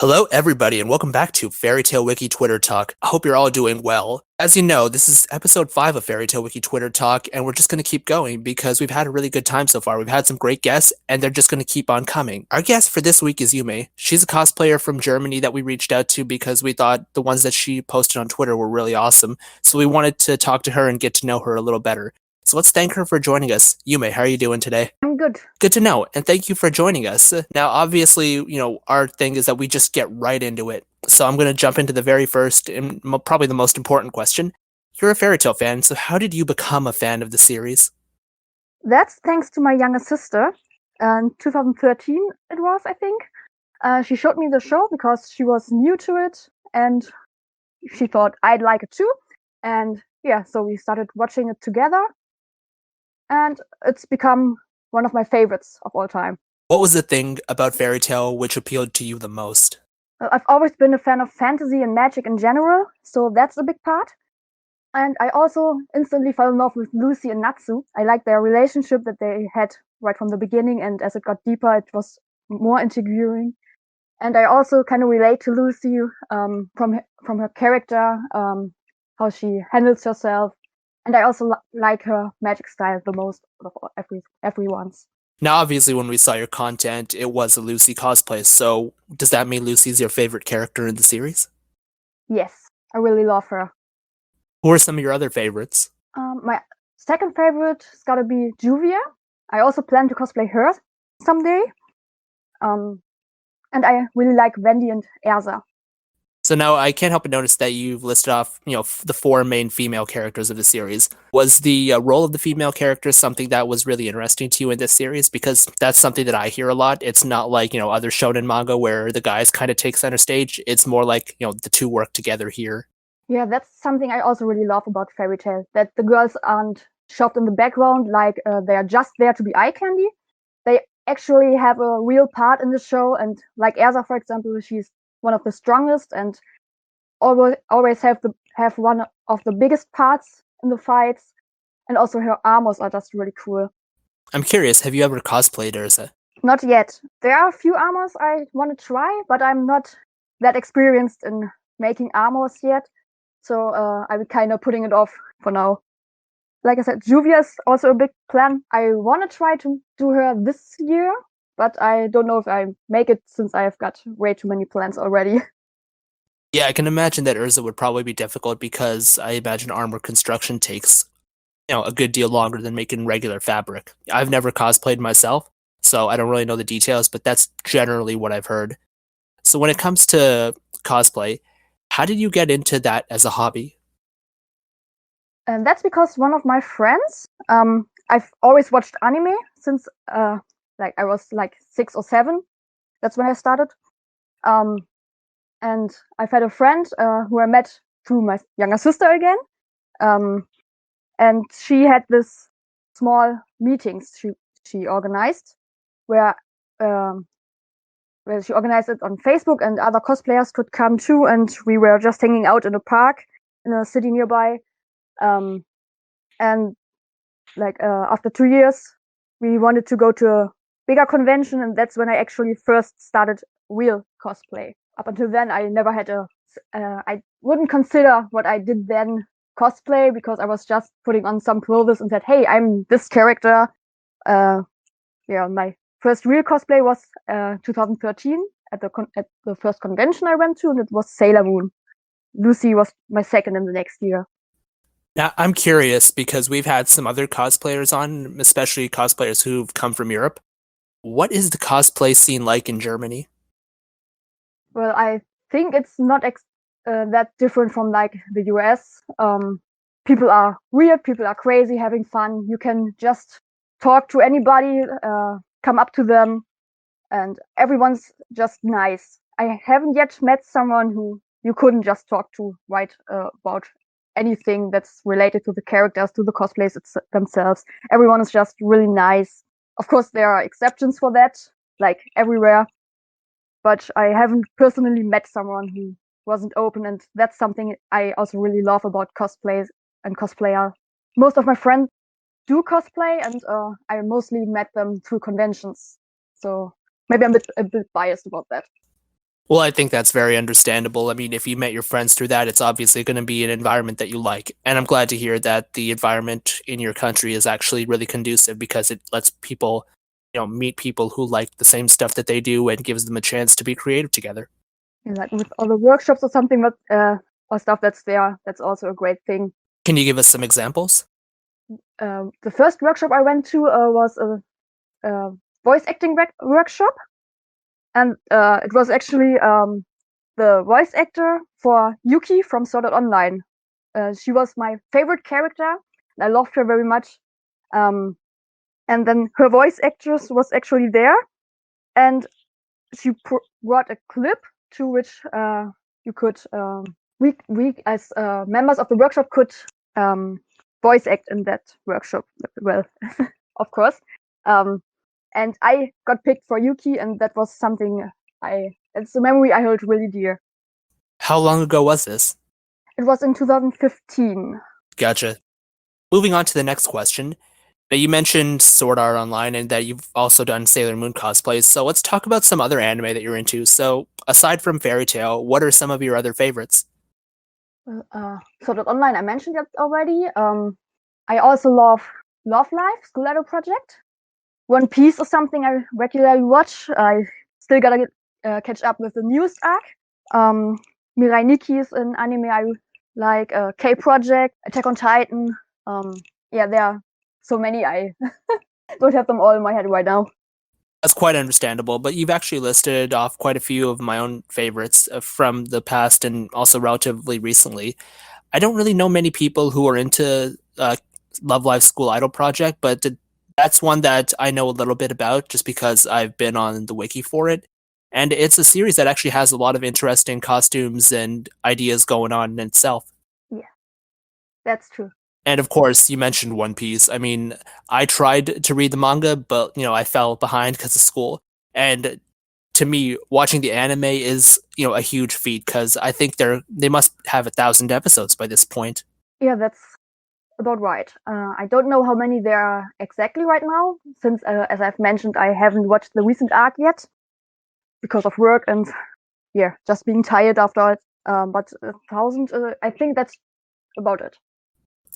Hello, everybody, and welcome back to Fairy Tale Wiki Twitter Talk. I hope you're all doing well. As you know, this is episode 5 of Fairy Tale Wiki Twitter Talk, and we're just going to keep going because we've had a really good time so far. We've had some great guests, and they're just going to keep on coming. Our guest for this week is Yume. She's a cosplayer from Germany that we reached out to because we thought the ones that she posted on Twitter were really awesome. So we wanted to talk to her and get to know her a little better. So let's thank her for joining us. Yume, how are you doing today? I'm good. Good to know, and thank you for joining us. Now, obviously, our thing is that we just get right into it. So I'm going to jump into the very first and probably the most important question. You're a fairy tale fan, so how did you become a fan of the series? That's thanks to my younger sister. In 2013, it was, I think. She showed me the show because she was new to it and she thought I'd like it too. And yeah, so we started watching it together. And it's become one of my favorites of all time. What was the thing about fairy tale which appealed to you the most? I've always been a fan of fantasy and magic in general, so that's a big part. And I also instantly fell in love with Lucy and Natsu. I liked their relationship that they had right from the beginning, and as it got deeper, it was more intriguing. And I also kind of relate to Lucy from her character, how she handles herself, and I also like her magic style the most of everyone's. Now, obviously, when we saw your content, it was a Lucy cosplay, so does that mean Lucy's your favorite character in the series? Yes, I really love her. Who are some of your other favorites? My second favorite has got to be Juvia. I also plan to cosplay her someday. And I really like Wendy and Erza. So now I can't help but notice that you've listed off, the 4 main female characters of the series. Was the role of the female character something that was really interesting to you in this series? Because that's something that I hear a lot. It's not like, other shonen manga where the guys kind of take center stage. It's more like, the two work together here. Yeah, that's something I also really love about Fairy Tail, that the girls aren't shoved in the background like they are just there to be eye candy. They actually have a real part in the show, and like Erza, for example, she's one of the strongest and always have one of the biggest parts in the fights, and also her armors are just really cool. I'm curious, have you ever cosplayed Ursa? Not yet. There are a few armors I want to try, but I'm not that experienced in making armors yet, so I'm kind of putting it off for now. Like I said, Juvia is also a big plan. I want to try to do her this year, but I don't know if I make it since I've got way too many plans already. Yeah, I can imagine that Urza would probably be difficult because I imagine armor construction takes, a good deal longer than making regular fabric. I've never cosplayed myself, so I don't really know the details, but that's generally what I've heard. So when it comes to cosplay, how did you get into that as a hobby? And that's because one of my friends, I've always watched anime since like I was like 6 or 7. That's when I started. And I've had a friend who I met through my younger sister again. And she had this small meetings she organized where she organized it on Facebook, and other cosplayers could come too, and we were just hanging out in a park in a city nearby. And like after 2 years, we wanted to go to a bigger convention, and that's when I actually first started real cosplay. Up until then, I never had I wouldn't consider what I did then cosplay, because I was just putting on some clothes and said, hey, I'm this character. My first real cosplay was 2013 at the first convention I went to, and it was Sailor Moon. Lucy was my second in the next year. Now, I'm curious because we've had some other cosplayers on, especially cosplayers who've come from Europe. What is the cosplay scene like in Germany? Well, I think it's not that different from like the US. People are weird, people are crazy, having fun. You can just talk to anybody, come up to them, and everyone's just nice. I haven't yet met someone who you couldn't just talk to right about anything that's related to the characters, to the cosplays themselves. Everyone is just really nice. Of course, there are exceptions for that, like everywhere. But I haven't personally met someone who wasn't open, and that's something I also really love about cosplays and cosplayer. Most of my friends do cosplay, and I mostly met them through conventions. So maybe I'm a bit biased about that. Well, I think that's very understandable. I mean, if you met your friends through that, it's obviously going to be an environment that you like. And I'm glad to hear that the environment in your country is actually really conducive because it lets people, meet people who like the same stuff that they do and gives them a chance to be creative together. And like with other workshops or something, but or stuff that's there, that's also a great thing. Can you give us some examples? The first workshop I went to was a voice acting workshop, and it was actually the voice actor for Yuki from Sword Art Online. She was my favorite character, and I loved her very much. And then her voice actress was actually there, and she brought a clip to which you could we as members of the workshop could voice act in that workshop. Well, of course. And I got picked for Yuki, and that was something it's a memory I hold really dear. How long ago was this? It was in 2015. Gotcha. Moving on to the next question. Now, you mentioned Sword Art Online and that you've also done Sailor Moon cosplays, so let's talk about some other anime that you're into. So, aside from Fairy Tail, what are some of your other favorites? Sword Art Online, I mentioned that already. I also love Love Live, School Idol Project. One Piece is something I regularly watch. I still gotta catch up with the newest arc. Mirai Nikki is an anime I like. K Project, Attack on Titan. Yeah, there are so many. I don't have them all in my head right now. That's quite understandable, but you've actually listed off quite a few of my own favorites from the past and also relatively recently. I don't really know many people who are into Love Live School Idol Project, but that's one that I know a little bit about just because I've been on the wiki for it. And it's a series that actually has a lot of interesting costumes and ideas going on in itself. Yeah, that's true. And of course, you mentioned One Piece. I mean, I tried to read the manga, but I fell behind because of school. And to me, watching the anime is a huge feat because I think they must have 1,000 episodes by this point. Yeah, that's about right. I don't know how many there are exactly right now, since, as I've mentioned, I haven't watched the recent arc yet because of work and just being tired after it. But 1,000, I think that's about it.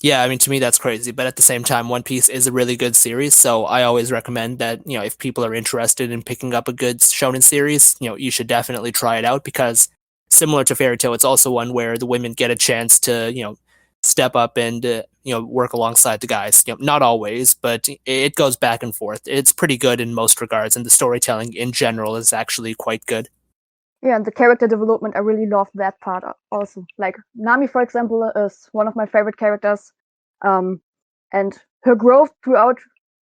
Yeah, I mean, to me, that's crazy. But at the same time, One Piece is a really good series. So I always recommend that, if people are interested in picking up a good shonen series, you should definitely try it out because similar to Fairy Tail, it's also one where the women get a chance to, step up and, work alongside the guys. Not always, but it goes back and forth. It's pretty good in most regards. And the storytelling in general is actually quite good. Yeah, and the character development, I really love that part also. Like Nami, for example, is one of my favorite characters. And her growth throughout,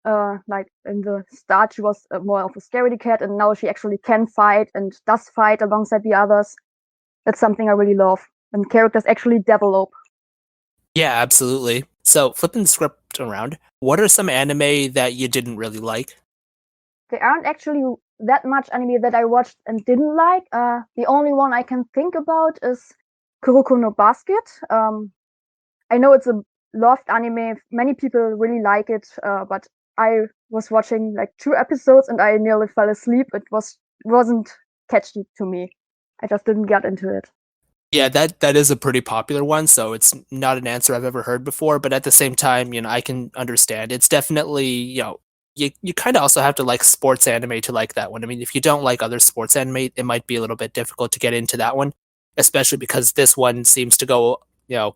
like in the start, she was more of a scaredy cat, and now she actually can fight and does fight alongside the others. That's something I really love. And characters actually develop. Yeah, absolutely. So flipping the script around, what are some anime that you didn't really like? There aren't actually that much anime that I watched and didn't like. The only one I can think about is Kirikou No Basket. I know it's a loved anime. Many people really like it, but I was watching like 2 episodes and I nearly fell asleep. Wasn't catchy to me. I just didn't get into it. Yeah, that is a pretty popular one, so it's not an answer I've ever heard before, but at the same time, I can understand. It's definitely, you kind of also have to like sports anime to like that one. I mean, if you don't like other sports anime, it might be a little bit difficult to get into that one, especially because this one seems to go,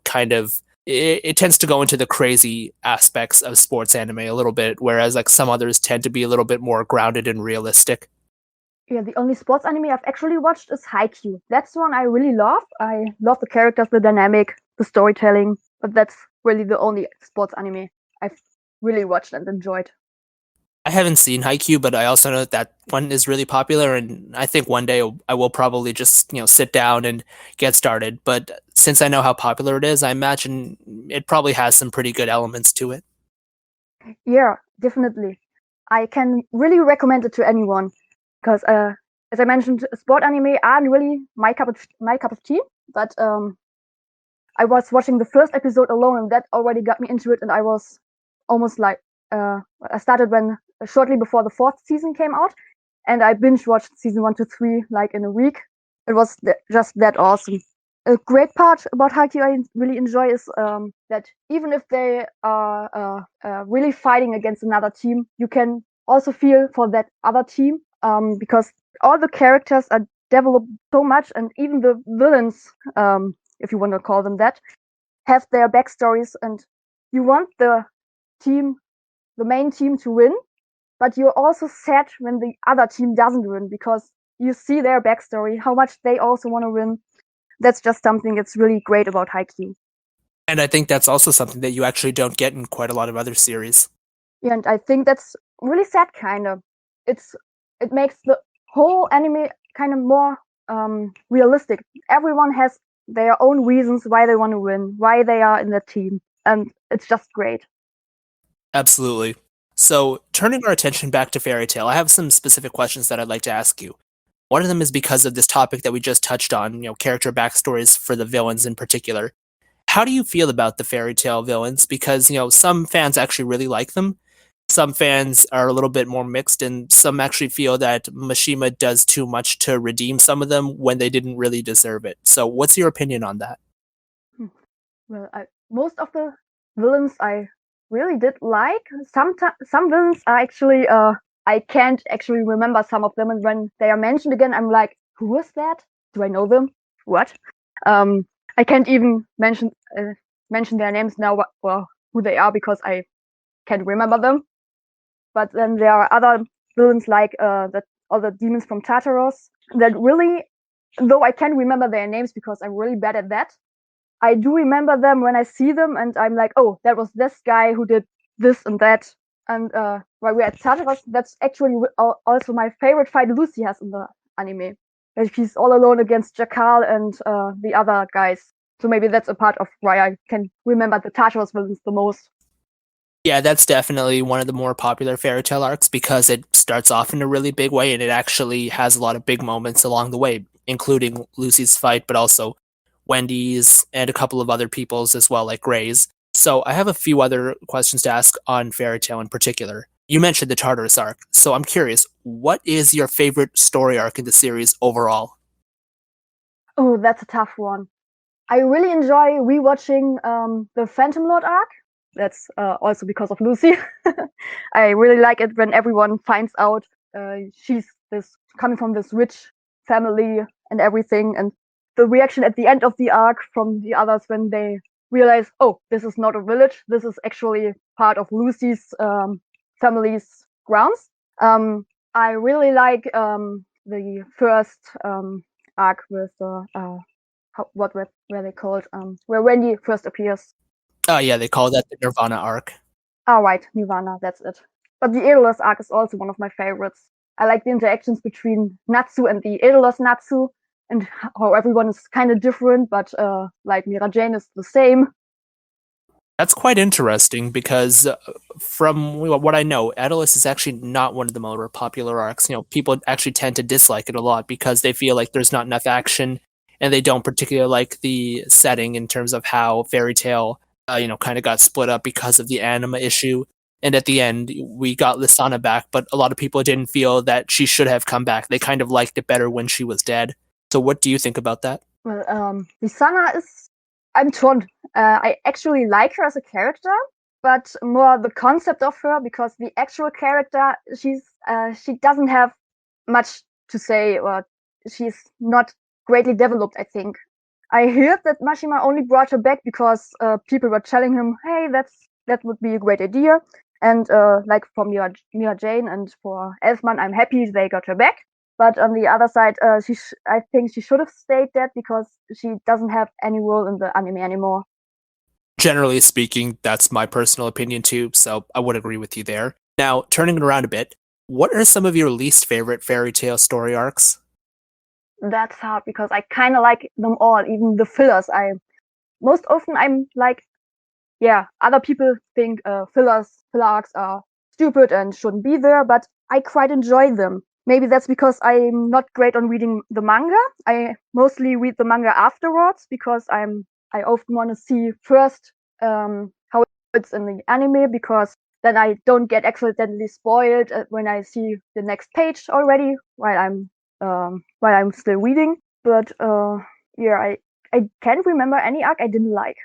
kind of it tends to go into the crazy aspects of sports anime a little bit, whereas like some others tend to be a little bit more grounded and realistic. Yeah, the only sports anime I've actually watched is Haikyuu. That's one I really love. I love the characters, the dynamic, the storytelling, but that's really the only sports anime I've really watched and enjoyed. I haven't seen Haikyuu, but I also know that one is really popular, and I think one day I will probably just sit down and get started. But since I know how popular it is, I imagine it probably has some pretty good elements to it. Yeah, definitely. I can really recommend it to anyone because, as I mentioned, sport anime aren't really my cup of tea. But I was watching the first episode alone, and that already got me into it. And I was almost like I started when shortly before the fourth season came out, and I binge watched season 1 to 3 like in a week. it was just that awesome. A great part about Haikyuu I really enjoy is that even if they are really fighting against another team, you can also feel for that other team because all the characters are developed so much, and even the villains, if you want to call them that, have their backstories, and you want the main team to win, but you're also sad when the other team doesn't win because you see their backstory, how much they also want to win. That's just something that's really great about Haikyuu. And I think that's also something that you actually don't get in quite a lot of other series. Yeah, and I think that's really sad, kind of. It makes the whole anime kind of more realistic. Everyone has their own reasons why they want to win, why they are in the team, and it's just great. Absolutely. So, turning our attention back to Fairy Tail, I have some specific questions that I'd like to ask you. One of them is because of this topic that we just touched on, character backstories for the villains in particular. How do you feel about the Fairy Tail villains? Because, some fans actually really like them. Some fans are a little bit more mixed, and some actually feel that Mishima does too much to redeem some of them when they didn't really deserve it. So, what's your opinion on that? Well, most of the villains I really did like. Some villains are actually I can't actually remember some of them, and when they are mentioned again, I'm like, who was that? Do I know them? What? I can't even mention their names now, or who they are because I can't remember them. But then there are other villains like the other demons from Tartaros that really, though I can't remember their names because I'm really bad at that, I do remember them when I see them, and I'm like, oh, that was this guy who did this and that. And while we're at Tartaros, that's actually also my favorite fight Lucy has in the anime. Like she's all alone against Jakal and the other guys. So maybe that's a part of why I can remember the Tartaros villains the most. Yeah, that's definitely one of the more popular fairy tale arcs because it starts off in a really big way and it actually has a lot of big moments along the way, including Lucy's fight, but also Wendy's and a couple of other people's as well, like Gray's. So I have a few other questions to ask on fairy tale in particular. You mentioned the Tartarus arc, so I'm curious, what is your favorite story arc in the series overall? Oh, that's a tough one. I really enjoy rewatching the Phantom Lord arc. That's also because of Lucy. I really like it when everyone finds out she's this coming from this rich family and everything, and the reaction at the end of the arc from the others when they realize, oh, this is not a village. This is actually part of Lucy's family's grounds. I really like the first arc with what were they called? Where Wendy first appears. Oh yeah, they call that the Nirvana arc. Ah, right, Nirvana, that's it. But the Edelers arc is also one of my favorites. I like the interactions between Natsu and the Edelers Natsu, and how everyone is kind of different, but like Mira Jane is the same. That's quite interesting because from what I know, Atlas is actually not one of the more popular arcs. People actually tend to dislike it a lot because they feel like there's not enough action and they don't particularly like the setting in terms of how Fairy Tail, kind of got split up because of the anima issue. And at the end, we got Lisana back, but a lot of people didn't feel that she should have come back. They kind of liked it better when she was dead. So, what do you think about that? Well, Lisana is. I'm torn. I actually like her as a character, but more the concept of her because the actual character, she doesn't have much to say, or she's not greatly developed, I think. I heard that Mashima only brought her back because people were telling him, hey, that would be a great idea. And like for Mira Jane and for Elfman, I'm happy they got her back. But on the other side, I think she should have stayed dead because she doesn't have any role in the anime anymore. Generally speaking, that's my personal opinion too, so I would agree with you there. Now, turning it around a bit, what are some of your least favorite fairy tale story arcs? That's hard because I kind of like them all, even the fillers. Most often I'm like, yeah, other people think filler arcs are stupid and shouldn't be there, but I quite enjoy them. Maybe that's because I'm not great on reading the manga. I mostly read the manga afterwards because I often want to see first how it's in the anime because then I don't get accidentally spoiled when I see the next page already while I'm still reading. But yeah, I can't remember any arc I didn't like.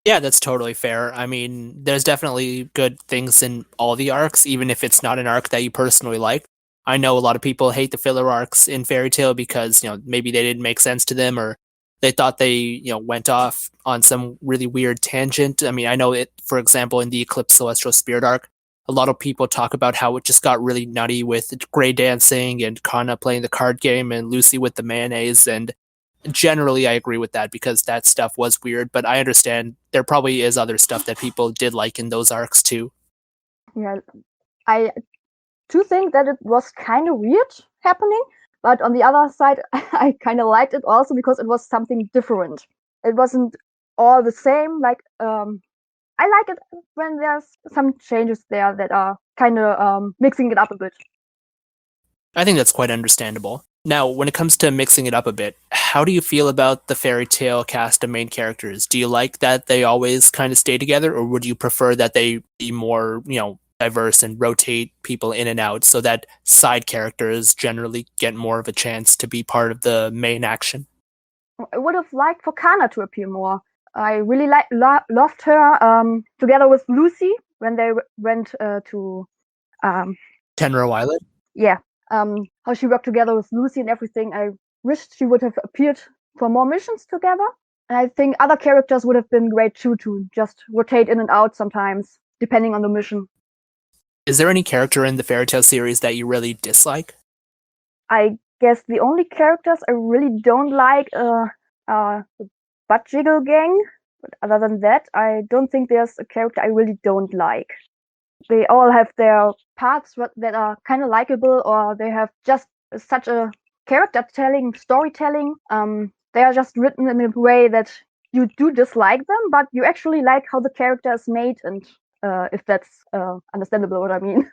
Yeah, that's totally fair. I mean, there's definitely good things in all the arcs, even if it's not an arc that you personally like. I know a lot of people hate the filler arcs in Fairy Tail because, maybe they didn't make sense to them or they thought they, went off on some really weird tangent. I mean, I know it, for example, in the Eclipse Celestial Spirit arc, a lot of people talk about how it just got really nutty with Grey dancing and Kana playing the card game and Lucy with the mayonnaise. And generally I agree with that because that stuff was weird, but I understand there probably is other stuff that people did like in those arcs too. Yeah, I do think that it was kind of weird happening, but on the other side, I kind of liked it also because it was something different. It wasn't all the same. Like, I like it when there's some changes there that are kind of mixing it up a bit. I think that's quite understandable. Now, when it comes to mixing it up a bit, how do you feel about the fairy tale cast of main characters? Do you like that they always kind of stay together, or would you prefer that they be more, diverse and rotate people in and out so that side characters generally get more of a chance to be part of the main action? I would have liked for Kana to appear more. I really loved her together with Lucy when they went to Tenro Island? yeah, how she worked together with Lucy and everything. I wished she would have appeared for more missions together. And I think other characters would have been great too, to just rotate in and out sometimes, depending on the mission. Is there any character in the Fairy Tail series that you really dislike? I guess the only characters I really don't like are the Butt Jiggle gang. But other than that, I don't think there's a character I really don't like. They all have their parts that are kind of likable, or they have just such a storytelling. They are just written in a way that you do dislike them, but you actually like how the character is made, and if that's understandable what I mean.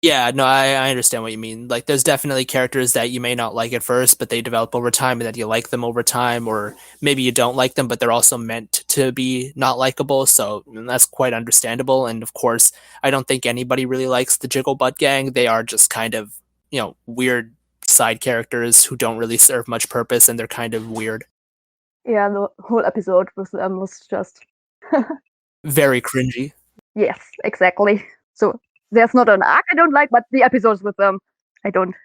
Yeah, no, I understand what you mean. Like, there's definitely characters that you may not like at first, but they develop over time and that you like them over time, or maybe you don't like them, but they're also meant to be not likable. So that's quite understandable. And of course, I don't think anybody really likes the Jiggle Butt Gang. They are just kind of, weird side characters who don't really serve much purpose and they're kind of weird. Yeah, the whole episode with them was just Very cringy. yes, exactly. So there's not an arc I don't like, but the episodes with them I don't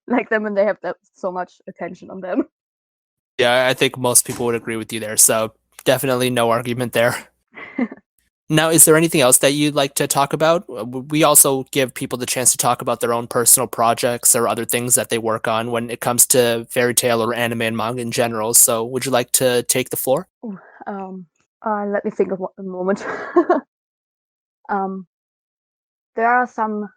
like them, and they have so much attention on them. Yeah, I think most people would agree with you there. So definitely no argument there. Now, is there anything else that you'd like to talk about? We also give people the chance to talk about their own personal projects or other things that they work on when it comes to fairy tale or anime and manga in general. So, would you like to take the floor? Ooh, let me think of a moment. um, there are some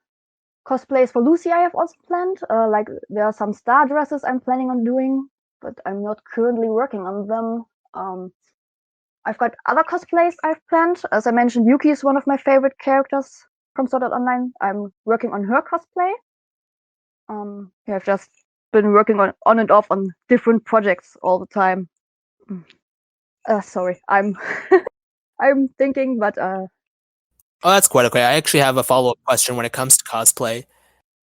cosplays for Lucy I have also planned. Like there are some star dresses I'm planning on doing, but I'm not currently working on them. I've got other cosplays I've planned. As I mentioned, Yuki is one of my favorite characters from Sword Art Online. I'm working on her cosplay. Yeah, I've just been working on and off on different projects all the time. Sorry, I'm I'm thinking, but Oh, that's quite okay. I actually have a follow-up question when it comes to cosplay.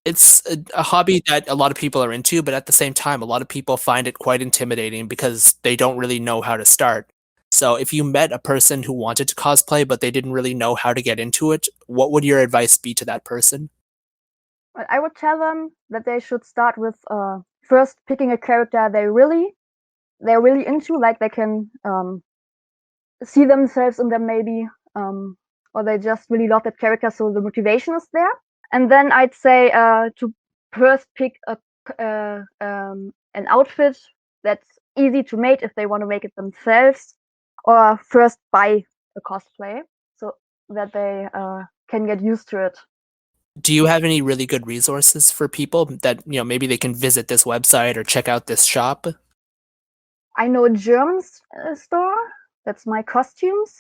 It's a hobby that a lot of people are into, but at the same time, a lot of people find it quite intimidating because they don't really know how to start. So, if you met a person who wanted to cosplay, but they didn't really know how to get into it, what would your advice be to that person? I would tell them that they should start with first picking a character they're really into, like they can see themselves in them maybe, or they just really love that character, so the motivation is there. And then I'd say to first pick an outfit that's easy to make if they want to make it themselves, or first buy a cosplay so that they can get used to it. Do you have any really good resources for people that, maybe they can visit this website or check out this shop? I know a German store that's My Costumes.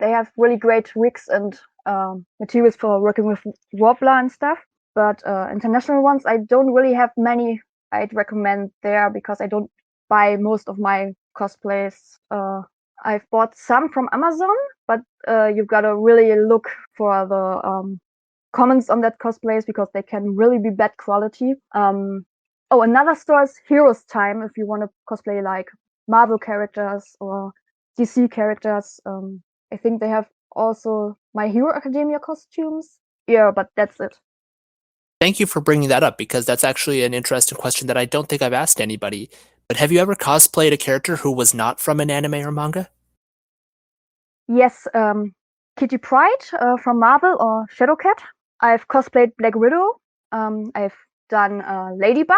They have really great wigs and materials for working with Worbla and stuff. But international ones, I don't really have many I'd recommend there because I don't buy most of my cosplays. I've bought some from Amazon, but you've got to really look for the comments on that cosplays because they can really be bad quality. Oh, another store is Heroes Time if you want to cosplay like Marvel characters or DC characters. I think they have also My Hero Academia costumes. Yeah, but that's it. Thank you for bringing that up because that's actually an interesting question that I don't think I've asked anybody. But have you ever cosplayed a character who was not from an anime or manga? Yes, Kitty Pryde from Marvel or Shadowcat. I've cosplayed Black Widow. I've done Ladybug.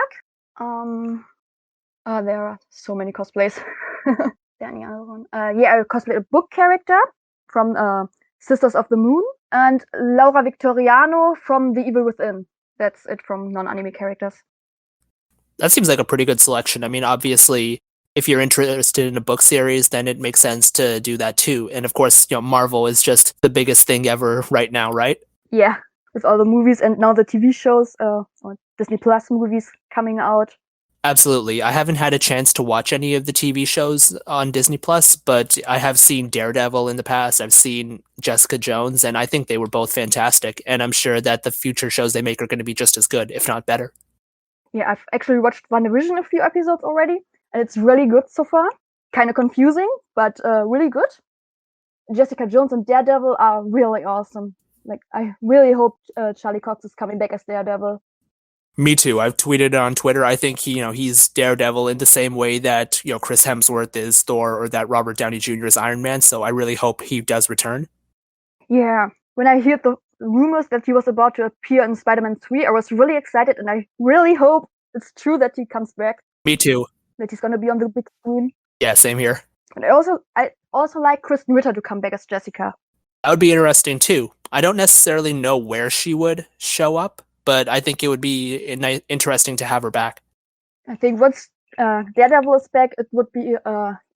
There are so many cosplays. Any other one? Yeah, I cosplayed a book character from Sisters of the Moon and Laura Victoriano from The Evil Within. That's it from non-anime characters. That seems like a pretty good selection. I mean, obviously, if you're interested in a book series, then it makes sense to do that too. And of course, Marvel is just the biggest thing ever right now, right? Yeah, with all the movies and now the TV shows or Disney Plus movies coming out. Absolutely. I haven't had a chance to watch any of the TV shows on Disney Plus, but I have seen Daredevil in the past. I've seen Jessica Jones, and I think they were both fantastic. And I'm sure that the future shows they make are going to be just as good, if not better. Yeah, I've actually watched WandaVision a few episodes already, and it's really good so far. Kind of confusing, but really good. Jessica Jones and Daredevil are really awesome. Like, I really hope Charlie Cox is coming back as Daredevil. Me too. I've tweeted on Twitter. I think he's Daredevil in the same way that Chris Hemsworth is Thor or that Robert Downey Jr. is Iron Man. So I really hope he does return. Yeah, when I heard the rumors that he was about to appear in Spider-Man 3, I was really excited, and I really hope it's true that he comes back. Me too. That he's gonna be on the big screen. Yeah, same here. And I also like Kristen Ritter to come back as Jessica. That would be interesting too. I don't necessarily know where she would show up, but I think it would be interesting to have her back. I think once Daredevil is back, it would be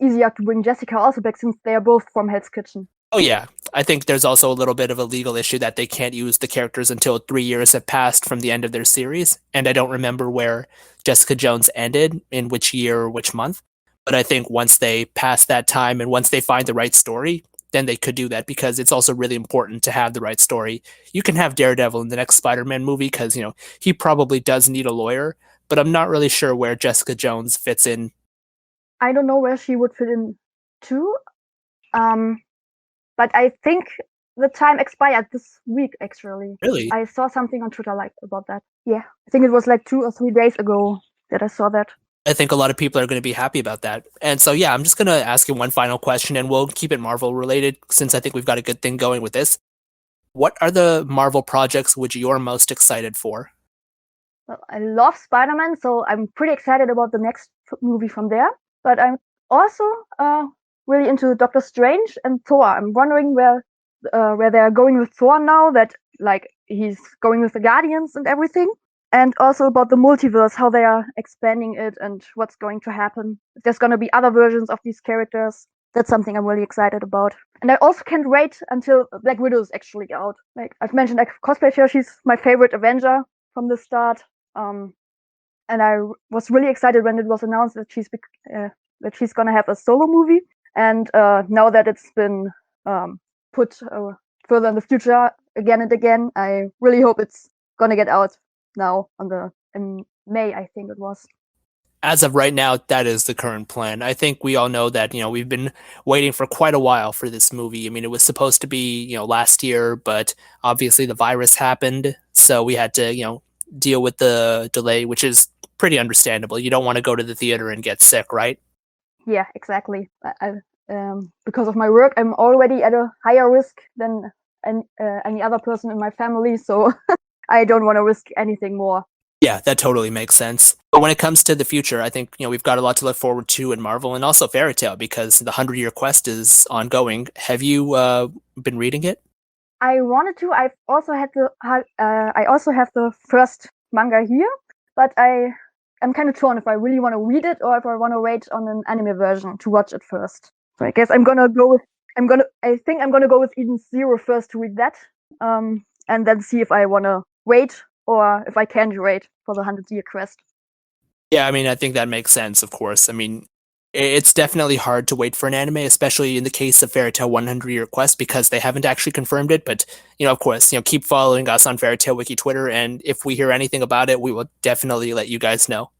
easier to bring Jessica also back since they are both from Hell's Kitchen. Oh yeah, I think there's also a little bit of a legal issue that they can't use the characters until 3 years have passed from the end of their series, and I don't remember where Jessica Jones ended, in which year or which month, but I think once they pass that time and once they find the right story, then they could do that because it's also really important to have the right story. You can have Daredevil in the next Spider-Man movie because, he probably does need a lawyer, but I'm not really sure where Jessica Jones fits in. I don't know where she would fit in too. But I think the time expired this week, actually. Really? I saw something on Twitter about that. Yeah, I think it was like 2 or 3 days ago that I saw that. I think a lot of people are going to be happy about that. And so, yeah, I'm just going to ask you one final question, and we'll keep it Marvel related since I think we've got a good thing going with this. What are the Marvel projects which you're most excited for? Well, I love Spider-Man, so I'm pretty excited about the next movie from there. But I'm also really into Doctor Strange and Thor. I'm wondering where they are going with Thor now that like he's going with the Guardians and everything. And also about the multiverse, how they are expanding it and what's going to happen. There's going to be other versions of these characters. That's something I'm really excited about. And I also can't wait until Black Widow is actually out. Like I've mentioned, like cosplay her, she's my favorite Avenger from the start. And I was really excited when it was announced that she's gonna have a solo movie. And now that it's been put further in the future again and again, I really hope it's gonna get out now in May, I think it was. As of right now, that is the current plan. I think we all know that, we've been waiting for quite a while for this movie. I mean, it was supposed to be, last year, but obviously the virus happened. So we had to, deal with the delay, which is pretty understandable. You don't want to go to the theater and get sick, right? Yeah, exactly. Because of my work, I'm already at a higher risk than any other person in my family. So I don't want to risk anything more. Yeah, that totally makes sense. But when it comes to the future, I think, we've got a lot to look forward to in Marvel and also Fairy Tail because the 100-year quest is ongoing. Have you been reading it? I wanted to. I also have the first manga here, but I'm kind of torn if I really want to read it or if I want to wait on an anime version to watch it first. So I guess I think I'm gonna go with Eden Zero first to read that, and then see if I want to wait or if I can wait for the 100-year quest. Yeah, I mean, I think that makes sense, of course. I mean, it's definitely hard to wait for an anime, especially in the case of Fairy Tail 100-year quest because they haven't actually confirmed it. But, of course, keep following us on Fairy Tail Wiki Twitter, and if we hear anything about it, we will definitely let you guys know.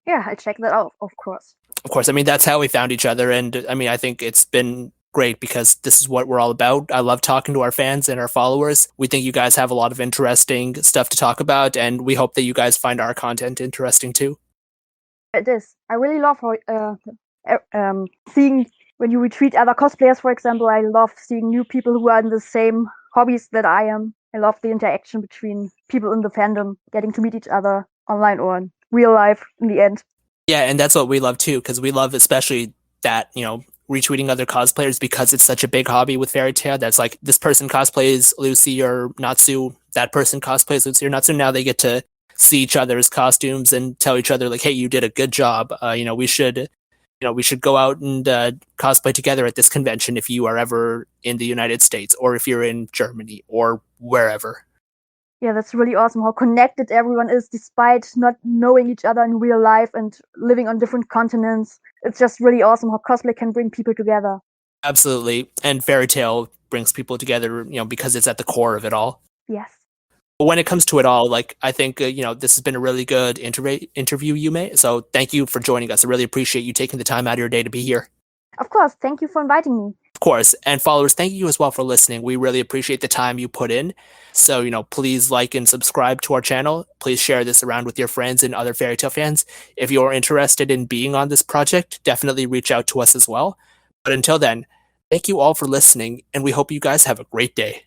Yeah, I check that out, of course. Of course, I mean, that's how we found each other. And I mean, I think it's been great because this is what we're all about. I love talking to our fans and our followers. We think you guys have a lot of interesting stuff to talk about, and we hope that you guys find our content interesting too. It is. I really love seeing when you retweet other cosplayers, for example. I love seeing new people who are in the same hobbies that I am. I love the interaction between people in the fandom, getting to meet each other online or in real life in the end. Yeah, and that's what we love too, because we love especially that, retweeting other cosplayers because it's such a big hobby with Fairy Tail. That's like this person cosplays Lucy or Natsu, that person cosplays Lucy or Natsu. Now they get to see each other's costumes and tell each other like, "Hey, you did a good job. We should go out and cosplay together at this convention if you are ever in the United States or if you're in Germany or wherever." Yeah, that's really awesome how connected everyone is despite not knowing each other in real life and living on different continents. It's just really awesome how cosplay can bring people together. Absolutely, and Fairy Tail brings people together, because it's at the core of it all. Yes. But when it comes to it all, like I think this has been a really good interview, Yume. So thank you for joining us. I really appreciate you taking the time out of your day to be here. Of course, thank you for inviting me. Of course, and followers, thank you as well for listening. We really appreciate the time you put in. So please like and subscribe to our channel. Please share this around with your friends and other Fairy Tail fans. If you're interested in being on this project, definitely reach out to us as well. But until then, thank you all for listening, and we hope you guys have a great day.